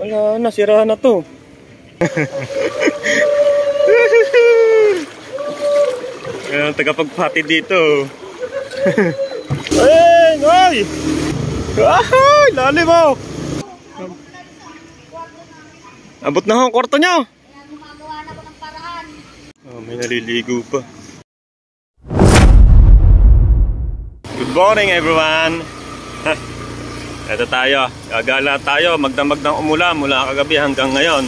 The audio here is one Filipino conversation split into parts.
Wala na, sira na to. Ayan, tagapagpati dito. Ay, ay! Ay, lalim mo! Abot na ho ang kwarto nyo. Gumagawa na ko ng paraan. Oh, may naliligo pa. Good morning everyone. Ito tayo, gagala tayo, magdamag ng umulan mula kagabi hanggang ngayon.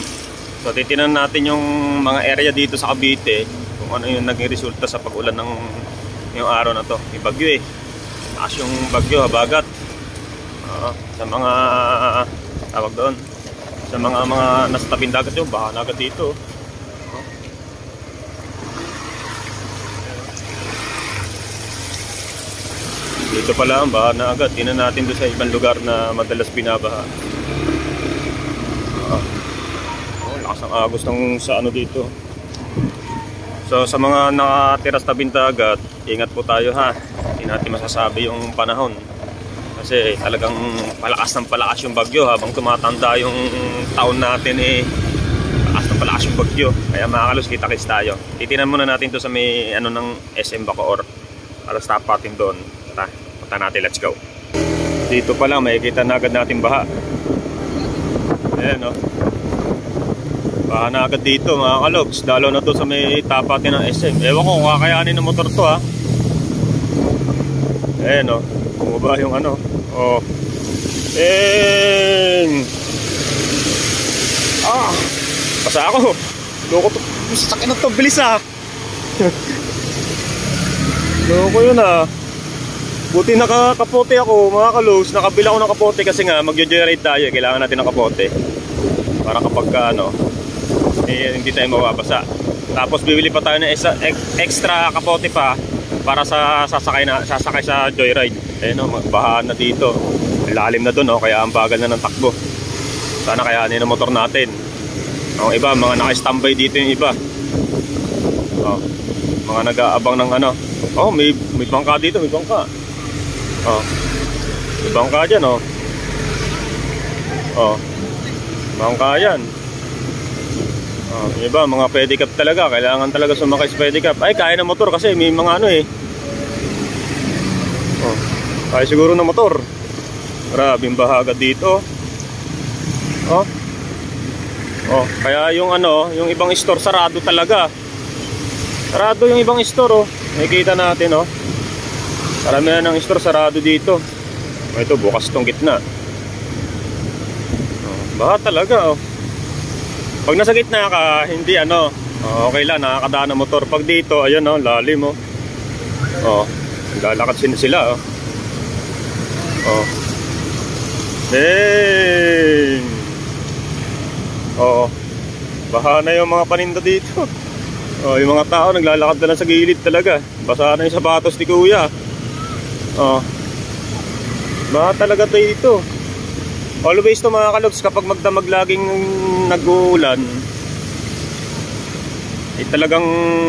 So titinan natin yung mga area dito sa Cavite, kung ano yung naging resulta sa pag-ulan ng yung araw na to. May bagyo eh, taas yung bagyo, habagat. Sa mga tawag doon, sa mga nasa tabing dagat yun, baha na agad dito. Dito pala ang baha na agad. Tingnan natin doon sa ibang lugar na madalas binabaha. Lakas ng agos ng sa ano dito. So sa mga nakatira sa tabing dagat, ingat po tayo ha. Hindi natin masasabi yung panahon. Kasi talagang palakas ng palakas yung bagyo. Habang tumatanda yung taon natin palakas ng palakas yung bagyo. Kaya mga kalos, kita-kits tayo. Titinan muna natin to sa may ano ng SM Bacoor. Para stop natin doon. Punta natin, let's go. Dito pa lang makikita na agad natin baha. Ayan o. Baha na agad dito mga kalogs. Dalaw na to sa may tapatin ng SM. Ewan ko kung kakayanin ng motor to ha. Ayan o. Bumaba yung ano. O. Basa ako. Loko to. Sakin na to. Bilis ha. Loko yun ha. Buti nakakapote ako mga kalogs, nakabila ako ng kapote kasi nga magjo-joyride tayo, kailangan natin ng kapote para kapag ano, hindi tayo mababasa. Tapos bibili pa tayo ng extra kapote pa para sa sasakay sa joyride. No, magbahaan na dito, lalim na doon, kaya ang bagal na ng takbo. Sana kayanin ang motor natin. Ang iba, mga naka-standby dito yung iba. Mga nag-aabang ng ano. May bangka dito, may bangka. May bangka dyan bangka yan. Yung iba, mga pedicab talaga. Kailangan talaga sumakay sa pedicab. Ay, kaya ng motor kasi may mga ano kaya siguro ng motor. Marabing baha agad dito. Kaya yung ano, yung ibang store sarado talaga. Sarado yung ibang store nakikita natin karamihan ng store sarado dito. Ito bukas tong gitna. Baha talaga Pag nasa gitna ka, hindi okay lang, nakakadaan ng motor. Pag dito, ayan lalim lalakad sila baha na yung mga paninda dito. Yung mga tao naglalakad na lang sa gilid talaga. Basa na yung sapatos ni kuya. Baha talaga dito. Always to mga kalogs, kapag magdamag laging nag-uulan, talagang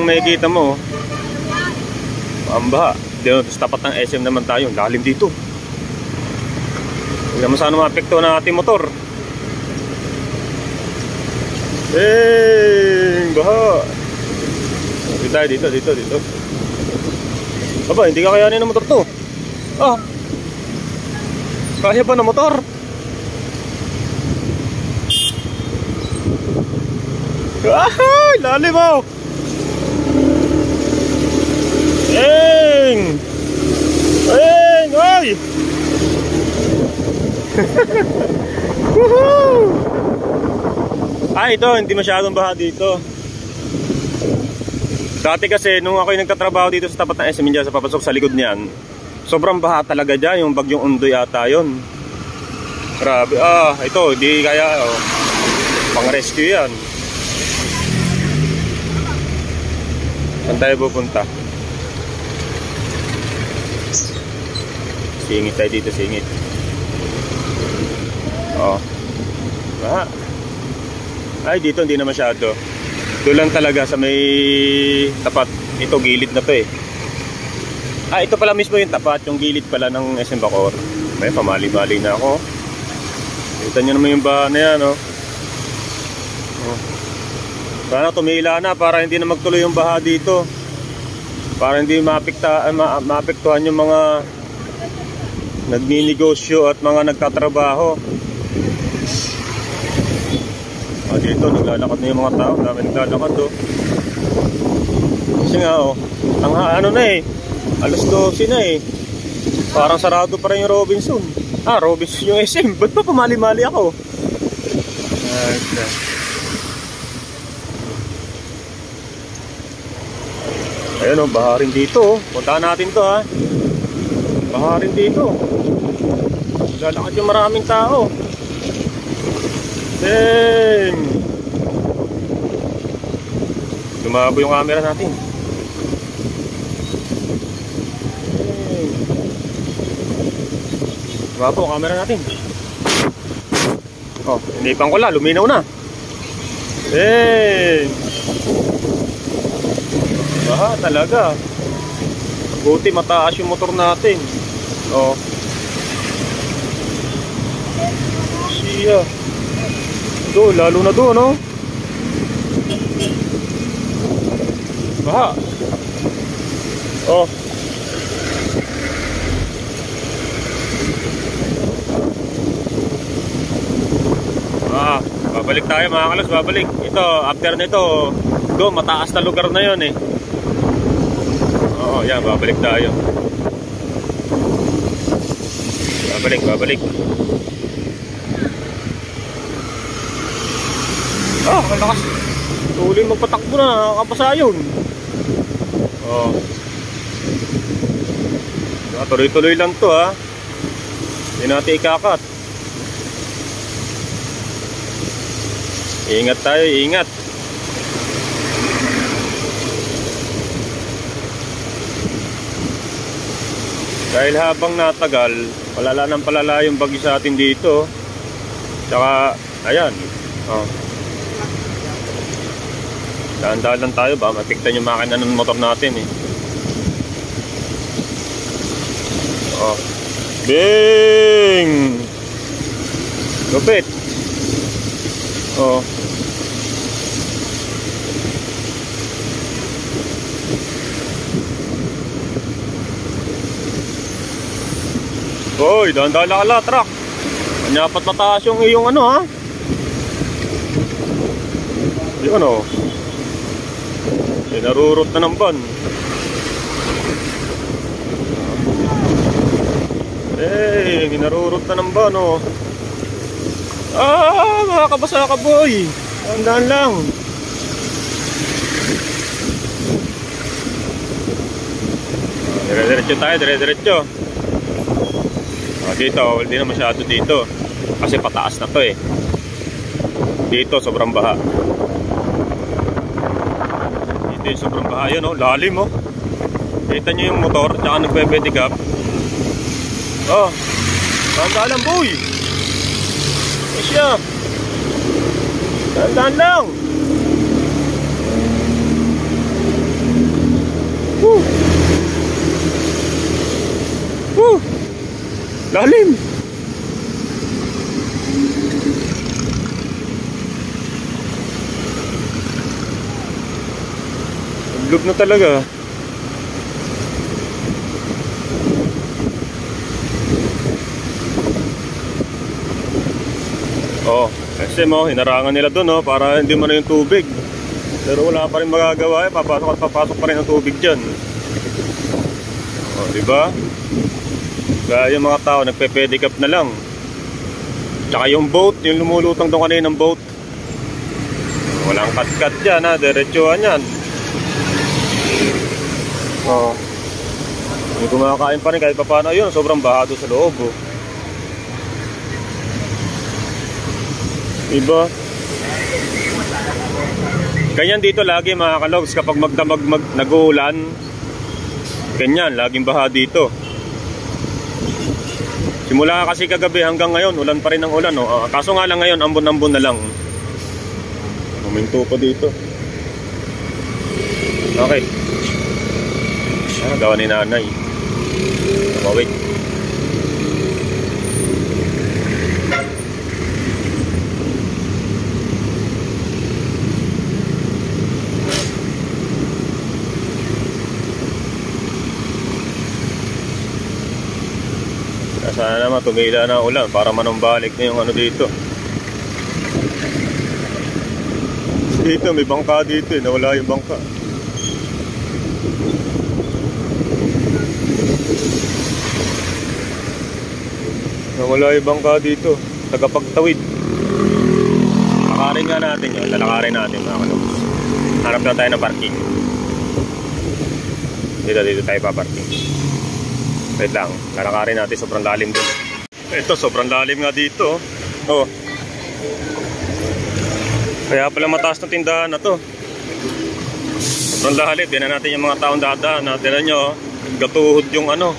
makikita mo ang baha. Tapos tapat ng SM naman tayo, lalim dito. Huwag naman sana maapekto na ating motor. Baha. Dito. Aba, hindi ka kayanin ng motor to. Kaya ba ng motor? Lalim mo. Ay! Ito, hindi masyadong baha dito. Dati kasi nung ako'y nagtatrabaho dito sa tapat ng SM India, sa papasok sa likod niyan, sobrang baha talaga dyan. Yung bagyong Undoy ata yun. Grabe. Ito, di kaya pang rescue yan. Saan tayo pupunta? Singit tayo dito, singit. Baha. Ay, dito hindi na masyado. Doon lang talaga sa may tapat. Ito, gilid na to ito pala mismo yung tapat. Yung gilid pala ng SM Bacoor. May pamali-mali na ako. Kita nyo naman yung baha na yan Oh. Sana tumila na para hindi na magtuloy yung baha dito. Para hindi maapektuhan yung mga nagninegosyo at mga nagtatrabaho. Dito naglalakad na yung mga tao. Dami naglalakad oh. Kasi nga oh, ano na eh, alas 12 na eh. Parang sarado pa rin yung Robinson. Robinson yung SM. Ba't pa pumali-mali ako? Ayun oh, baha rin dito oh. Puntahan natin to ha. Baha rin dito. Lalakad yung maraming tao. Dang! Lumabo yung camera natin. Lumabo ang camera natin. Oh, hindi pang wala, luminaw na. Dang! Baha talaga. Buti mataas yung motor natin. Oh. Siya. Do, lalo na do, no? Baha. Oh. Babalik tayo mga kalos, babalik. Ito, after nito, do, mataas na lugar na yon eh. Oo, yan, babalik tayo. Babalik. Ang lakas. Tuloy magpatakbo na, nakakapasa yun. Tuloy-tuloy lang to ha. Hindi natin ikakat. Ingat tayo, ingat. Dahil habang natagal, palala ng palala yung bagyo sa atin dito. Tsaka, ayan. Dahan-dahan lang tayo ba? Mapiktan yung makina ng motor natin eh. Bing! Lupit! Hoy, dahan-dahan lang ala, truck. Kanyapat mataas yung iyong ano ha. Yun o. Narurot na ng van. Narurot na ng van o. Makakabasa ka boy. Dahan-dahan lang. Dire-diretso tayo, dire-diretso. Dito, hindi na masyado dito. Kasi pataas na to eh. Dito, sobrang baha. Dito yung sobrang baha. Yun oh, lalim oh. Kita nyo yung motor, tsaka nagpe-pedicab. Dahan-dahan lang boy. Siya. Dahan-dahan lang. Lalim. Lug na talaga. Kasi hinarangan nila doon para hindi mo na yung tubig. Pero wala pa rin magagawa papasok at papasok pa rin ang tubig dyan. Diba? Kaya yung mga tao nagpe-pedicab na lang. Tsaka yung boat, yung lumulutang doon kanina ng boat, walang cut-cut dyan ha, diretsuhan yan. Yung kumakain pa rin kahit pa paano. Yun, sobrang baha doon sa loob Diba? Ganyan dito lagi mga kalogs kapag magdamag nag-uulan. Ganyan, laging baha dito. Simula kasi kagabi hanggang ngayon, ulan pa rin ang ulan kaso nga lang ngayon, ambon-ambon na lang. Huminto pa dito. Okay. Gawa ni nanay. Wait. Sana naman tumila na ulan para manumbalik na yung ano dito. Dito may bangka dito eh, nawala yung bangka. Nawala yung bangka dito, tagapagtawid. Lalakarin nga natin yun, lalakarin natin mga kanoks. Hanap na tayo ng parking. Dito tayo paparking. Wait lang, lalakarin natin, sobrang lalim dun. Ito, sobrang lalim nga dito. Oh. Kaya pala mataas na tindahan na to. Sobrang lalim, din na natin yung mga taong dadaan. Tinan nyo, gatuhod yung ano.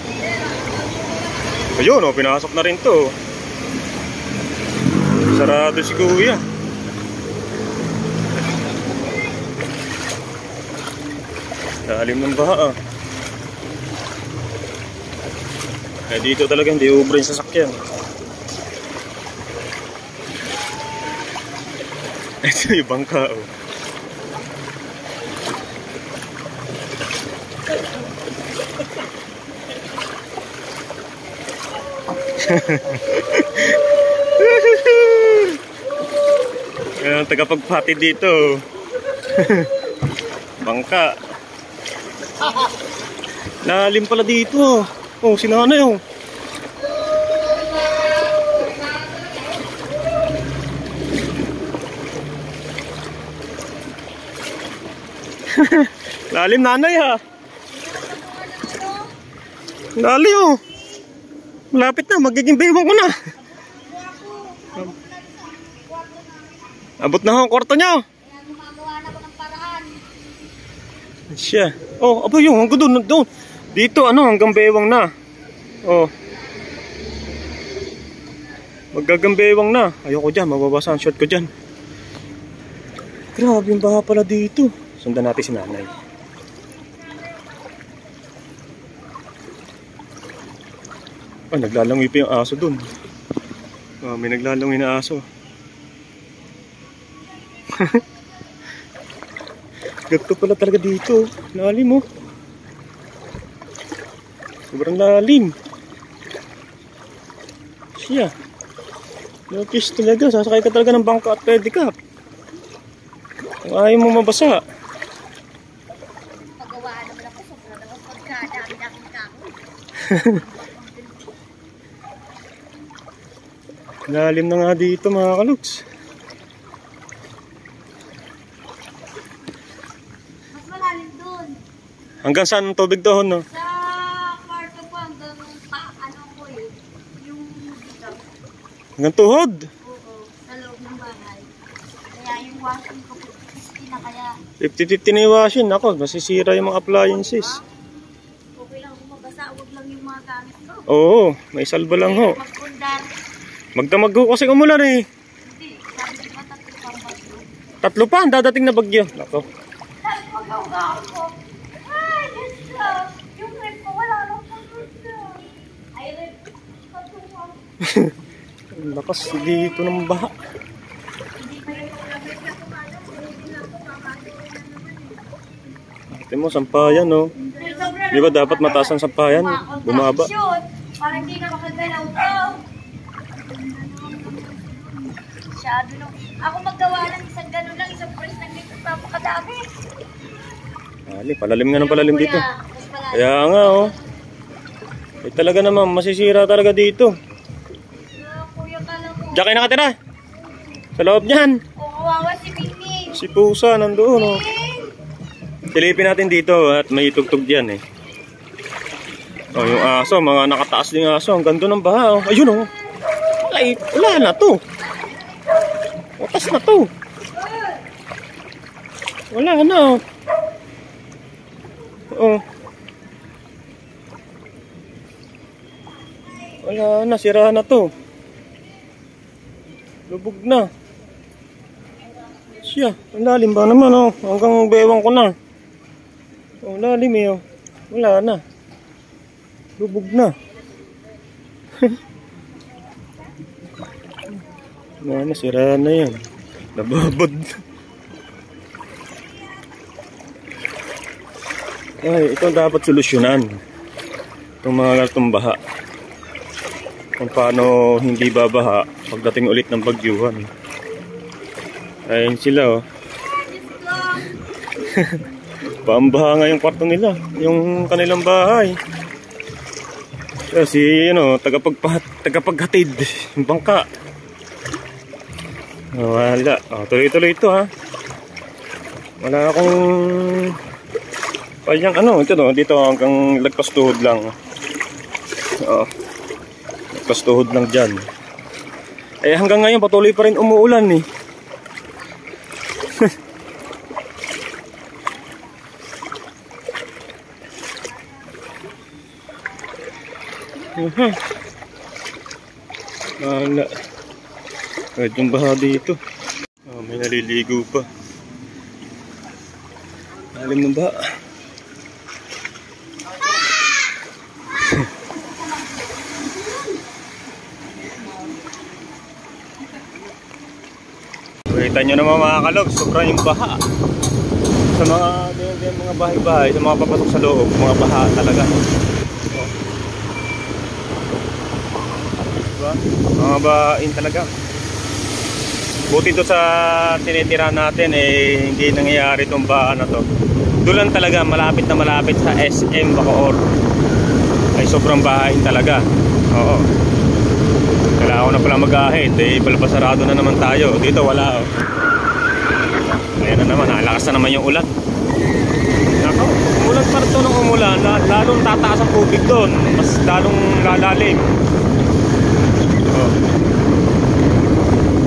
Ayun, oh, pinasok na rin to. Sarado si kuya. Lalim ng baha. Eh dito talaga hindi ubra yung sasakyan. Ito yung bangka. Oh. Ayan, tagapagpati dito. Bangka. Lalim pala dito. Oh, sinanay oh. Lalim nanay ha. Lalim oh. Malapit na, magiging baywang ko na. Abot na ang kwarto nyo. Kaya gumagawa na ako ng paraan. Siya. Oh, abo yung hanggang doon. Dito ano, hanggang baywang na. Oh. Maggagambewang na. Ayoko dyan, mababasa ang short ko dyan. Grabe yung baha pala dito. Sundan natin si nanay. Ah, naglalangoy pa yung aso dun. Ah, may naglalangoy na aso. Gagto pala talaga dito. Lalim mo. Sobrang lalim. Siya. Notice talaga. Sasakay ka talaga ng bangka at pedicab. Kung ayaw mo mabasa. Pagawaan naman ako. Sobrang naman pagkadami-daming kahoy. Lalim na nga dito mga kaluks. Mas malalim dun. Hanggang saan ang tubig doon, no? Sa kwarto ko hanggang ano ko eh. Yung dito. Hanggang tuhod. Oo. Sa loob ng bahay. Kaya yung washing ko 50 na kaya. 50-50 na yung washing. Ako, masisira yung mga appliances. Okay lang kung mabasa. Huwag lang yung mga gamit ko. Oo, may salba lang ho. Magpundar. Magdamag ho kasi umulan eh. Hindi. Sabi di ba 3 pang bagyo? 3 pa ang dadating na bagyo. Nako. Dahil mag-uga ako. Ay, Diyos ko. Yung rip ko wala lang pang bagyo. Ay, rip. Patuwa. Ang lakas dito ng baha. Hindi pa yung lamig na kumano. Hindi na ako mamano. Ate mo, sampayan no. Di ba dapat mataas ang sampayan? Bumaba. Parang hindi na makagalaw to. Masyado no. Ako maggawa ng isang gano'n lang, isang press ng dito, napakadami. Ali, palalim nga ng palalim Kuya, dito. mas malalim. Kaya nga oh. Eh talaga naman, masisira talaga dito. Kuya, kala mo. Diyan kayo nakatira. Sa loob niyan. O, kawawa si Mingming. Si Pusa nandoon oh. Silipin natin dito at may tugtog diyan eh. Oh, yung aso, mga nakataas din yung aso. Ang ganda ng baha oh. Ayun oh. Ay, wala na to. Watas na to. Wala na oh. Oh. Wala na, sira na to. Lubog na. Siya, ang lalim ba naman oh. Hanggang bewang ko na. Oh, lalim eh oh. Wala na. Lubog na. Wala na, sira na yan. Nababad. Ay, ito dapat solusyonan. Itong mga ganitong baha. kung paano hindi babaha pagdating ulit ng bagyuhan. Ayun sila oh. Pambaha nga yung kwarto nila, yung kanilang bahay. Kasi tagapaghatid yung bangka. Wala. Tuloy-tuloy ito ha. Wala akong kanyang ito no, dito hanggang lagpas tuhod lang. Lagpas tuhod lang dyan. Eh hanggang ngayon patuloy pa rin umuulan eh. Wala. Kahit yung baha dito. May naliligo pa. Lalim ng baha. Kita nyo naman mga kalog, sobrang yung baha. Sa mga bahay-bahay, sa mga papasok sa loob, mga baha talaga. Mga bahain talaga. Buti to sa tinitira natin hindi nangyayari itong baha na to. Doon talaga malapit na malapit sa SM Bacoor ay sobrang bahain talaga. Oo. Kailangan ko na pala mag-ahit palapasarado na naman tayo. Dito wala ayan na naman, nalakas na naman yung ulan. Nako, umulan pa rin nung umulan, lalong tataas ang tubig doon, mas lalong lalalim.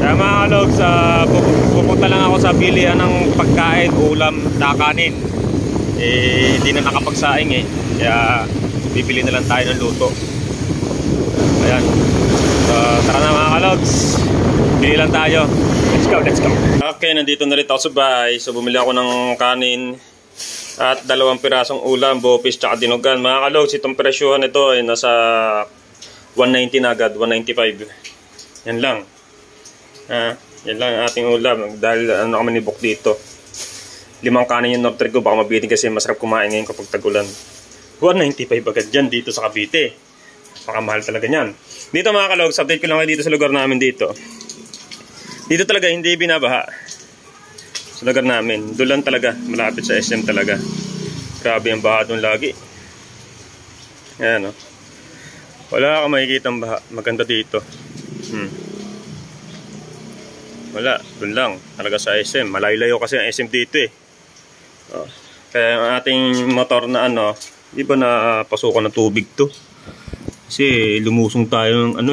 Kaya mga kalog, pupunta lang ako sa bilihan ng pagkain, ulam, kanin. Hindi na nakapagsaing kaya bibili na lang tayo ng luto. Ayan. So tara na mga kalogs, bili lang tayo. Let's go. Okay, nandito na rin ako sa bahay. So bumili ako ng kanin at 2 pirasong ulam, bopis tsaka dinugan. Mga kalogs, itong presyohan ito ay nasa 190 na agad, 195. Yan lang. Yan lang ang ating ulam. Dahil kami ni Bok dito. 5 kanin yung North ko, baka mabitin kasi masarap kumain ngayon kapag tagulan. 195 agad dyan dito sa Cavite. Pakamahal talaga yan. Dito mga kalog, update ko lang kayo dito sa lugar namin dito. Dito talaga hindi binabaha. Sa lugar namin. Doon lang talaga. Malapit sa SM talaga. Grabe ang baha doon lagi. Ayan o. Wala kang makikita ang baha. Maganda dito. Wala, dun lang talaga sa SM. Malaylayo kasi ang SM dito Kaya ang ating motor na di ba napasukan ng tubig to? Kasi lumusong tayo ng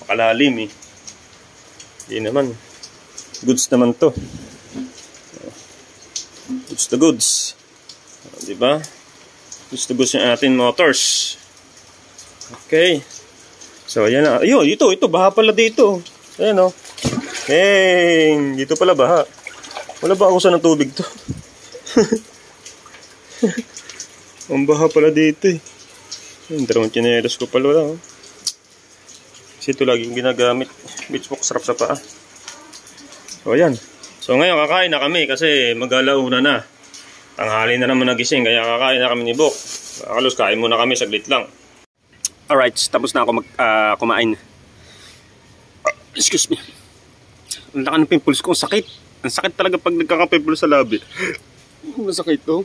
makalalim Hindi naman. Goods naman to. Goods to goods. Di ba? Goods to goods yung ating motors. Okay. So ayan na. Ayun, ito baha pala dito. Ayan dito pala baha. Wala ba ako ng tubig to? Ang baha pala dito Yung dalawang tsinelas ko pala Kasi ito laging ginagamit. Beach box, sarap sa paa. So ayan. So ngayon kakain na kami kasi mag-alauna na. Tanghali na naman nagising kaya kakain na kami ni Bok. Kalos kain muna kami saglit lang. Alright, tapos na ako kumain. Excuse me. Ang laki ng pimples ko, ang sakit. Ang sakit talaga pag nagkaka-pimples sa labi. Masakit to.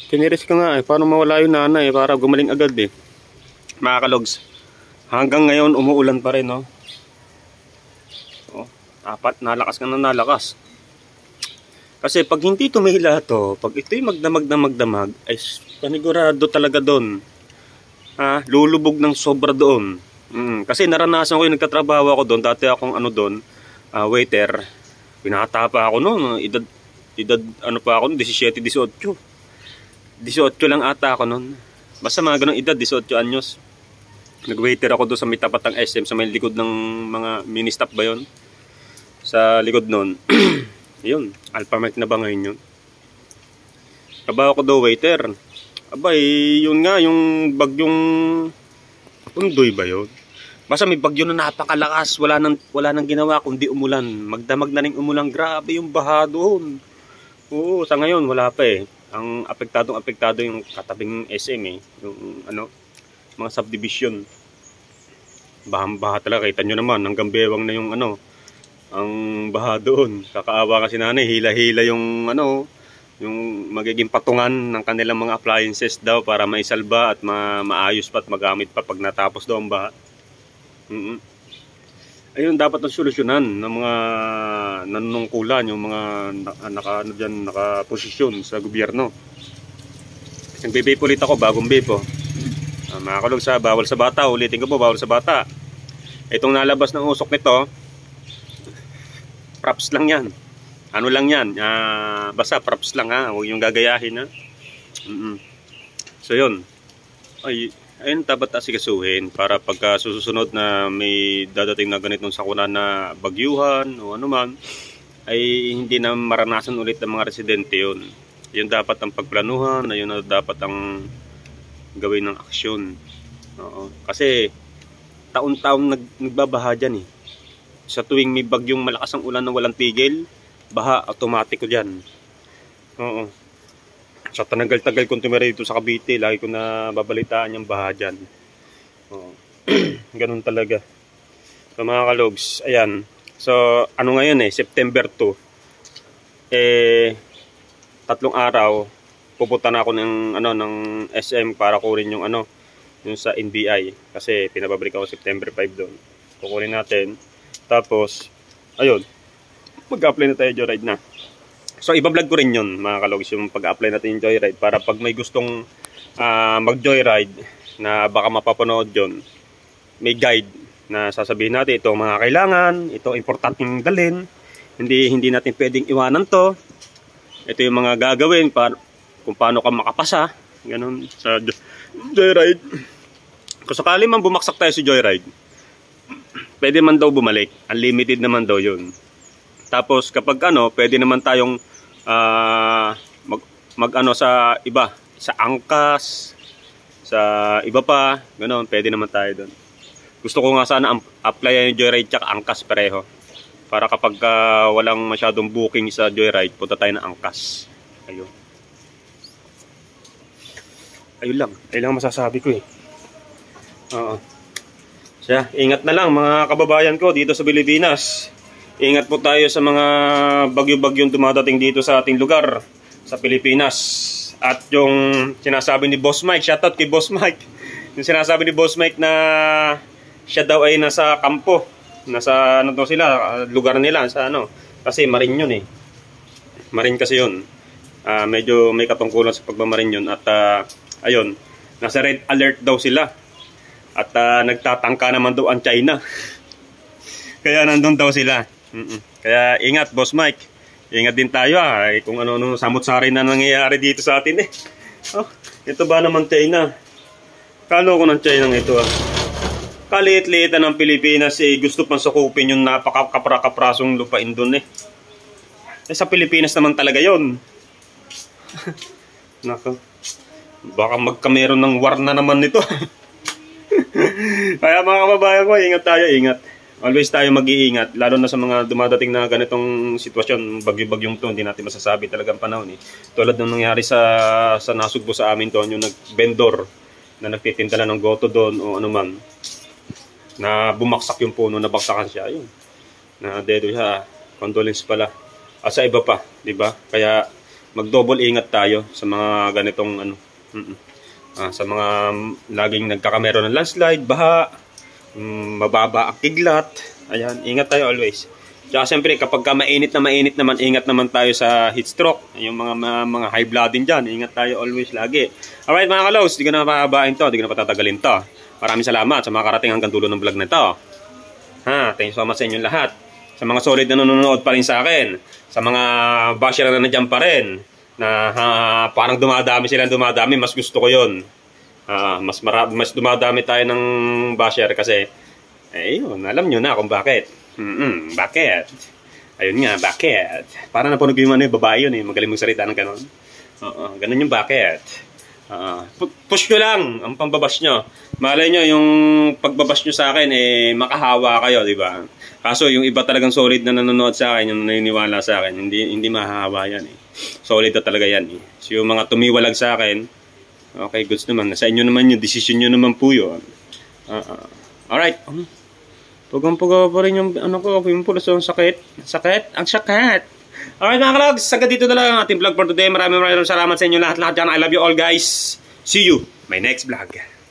Kiniris ko nga paano mawala yung nanay para gumaling agad Mga kalogs, hanggang ngayon umuulan pa rin apat, nalakas ka na nalakas. Kasi pag hindi tumihila to, pag ito'y magdamag ay panigurado talaga doon. Lulubog ng sobra doon. Kasi naranasan ko yung nagtatrabaho ako doon. Dati akong doon, waiter. Pinata pa ako noon. Edad pa ako noon, 17, 18. 18 lang ata ako noon. Basta mga ganong edad, 18 anyos. Nag-waiter ako doon sa may tapat ng SM, sa may likod ng mga mini-stop ba yun? Sa likod noon. Yun, Alphamart na ba ngayon yun? Trabaho ko doon, waiter. Abay, yun nga, yung bagyong Undoy ba yun? Basta may bagyo na napakalakas. Wala nang ginawa kundi umulan. Magdamag na rin umulan. Grabe yung baha doon. Oo, sa ngayon wala pa Ang apektado yung katabing SM Yung mga subdivision. Bahang-baha talaga, kita nyo naman, hanggang bewang na yung ano, ang baha doon. Kakaawa kasi nanay, hila-hila yung ano, yung magiging patungan ng kanilang mga appliances daw para maisalba at maayos pa at magamit pa pag natapos daw ang baha. Ayun, dapat ang solusyonan ng mga nanunungkulan, yung mga nakaposisyon sa gobyerno. Nagbe-vape ulit ako, bagong vape oh. Mga kalog, sa bawal sa bata, ulitin ko po, bawal sa bata. Itong nalabas ng usok nito, props lang yan. Ano lang yan, basta props lang ha, huwag yung gagayahin ha. So yun, ayun dapat asikasuhin para pagka susunod na may dadating na ganitong sakuna na bagyuhan o ano man, ay hindi na maranasan ulit ng mga residente yun. Yun dapat ang pagplanuhan, ayun na dapat ang gawin ng aksyon. Kasi taon-taon nagbabaha dyan eh. Sa tuwing may bagyong malakas ang ulan na walang tigil, baha automatic ko dyan. Sa tanagal-tagal kong tumira dito sa Cavite, lagi ko na babalitaan yung baha dyan. Ganun talaga. So mga kalogs, ayan. So ano ngayon September 2. 3 araw pupunta na ako ng SM para kunin yung yung sa NBI kasi pinababalik ako September 5 doon. Kukunin natin. Tapos ayun, mag-apply na tayo joyride na. So iba-vlog ko rin yun mga kalogs, yung pag-apply natin yung joyride para pag may gustong mag-joyride na baka mapapanood yun, may guide na sasabihin natin ito mga kailangan, ito importanteng dalhin, hindi natin pwedeng iwanan to. Ito yung mga gagawin para kung paano ka makapasa, ganun, sa joyride. Kung sakali man bumaksak tayo sa joyride, pwede man daw bumalik, unlimited naman daw yun. Tapos kapag pwede naman tayong mag sa iba, sa angkas, sa iba pa, ganun, pwede naman tayo doon. Gusto ko nga sana apply yung joyride tsaka angkas pareho. Para kapag walang masyadong booking sa joyride, punta tayo ng angkas. Ayun. Ayun lang masasabi ko eh. So, ingat na lang mga kababayan ko dito sa Pilipinas. Ingat po tayo sa mga bagyo-bagyong dumadating dito sa ating lugar sa Pilipinas. At yung sinasabi ni Boss Mike, shoutout kay Boss Mike. Yung sinasabi ni Boss Mike na siya daw ay nasa kampo. Nasa sila, lugar nila sa kasi marine yun eh. Marine kasi yun. Medyo may katungkulan sa pagmamarin yun. At ayun, nasa red alert daw sila. At nagtatangka naman daw ang China. Kaya nandun daw sila. Kaya ingat Boss Mike. Ingat din tayo kung ano samot-sari na nangyayari dito sa atin eh. Ito ba naman China? Kalo ko ng China ito Kaliit-liitan ng Pilipinas gusto pang sakupin yung napaka-kapra-kaprasong lupain dun eh. Sa Pilipinas naman talaga yon. Nako. Baka magkameron ng war na naman nito. Kaya mga kababayan ko, ingat tayo, ingat. Always tayo mag-iingat, lalo na sa mga dumadating na ganitong sitwasyon, bagyo-bagyong to, hindi natin masasabi talagang panahon eh. Tulad ng nangyari sa nasugbo sa amin to, yung vendor na nagtitinda na ng goto doon o anuman, na bumaksak yung puno, nabaksakan siya, yun. Na dedo siya, condolence pala. Sa iba pa, di ba? Kaya mag-double ingat tayo sa mga ganitong sa mga laging nagkakamero ng landslide, baha, mababa ang kidlat. Ayan, ingat tayo always. Tsaka siyempre kapag mainit naman, ingat naman tayo sa heat stroke. Yung mga high blood din dyan, ingat tayo always lagi. Alright mga kalaws, di ko na mapahabain to, di ko na patatagalin to. Maraming salamat sa mga karating hanggang dulo ng vlog na to. Thank you so much sa inyong lahat. Sa mga solid na nanonood pa rin sa akin, sa mga basher na nandiyan pa rin, na parang dumadami, mas gusto ko yun. Mas dumadami tayo ng basher kasi yun, alam nyo na kung bakit. Bakit? Ayun nga, bakit? Para napunog yung babae yun magaling magsalita ng ganon. Ganon yung bakit. Push nyo lang ang pambabash nyo. Malay nyo yung pagbabash nyo sa akin makahawa kayo, di ba? Kaso yung iba talagang solid na nanonood sa akin, yung naniniwala sa akin, hindi mahahawa yan Solid na talaga yan So yung mga tumiwalag sa akin, Okay, goods naman. Nasa inyo naman yung decision nyo naman po yun. Alright. Pugang-puga pa rin yung ano ko. Yung pulos yung sakit. Sakit? Ang sakit. Alright mga kalogs. Sagad dito na lang ang ating vlog for today. Maraming salamat sa inyo lahat-lahat dyan. I love you all guys. See you my next vlog.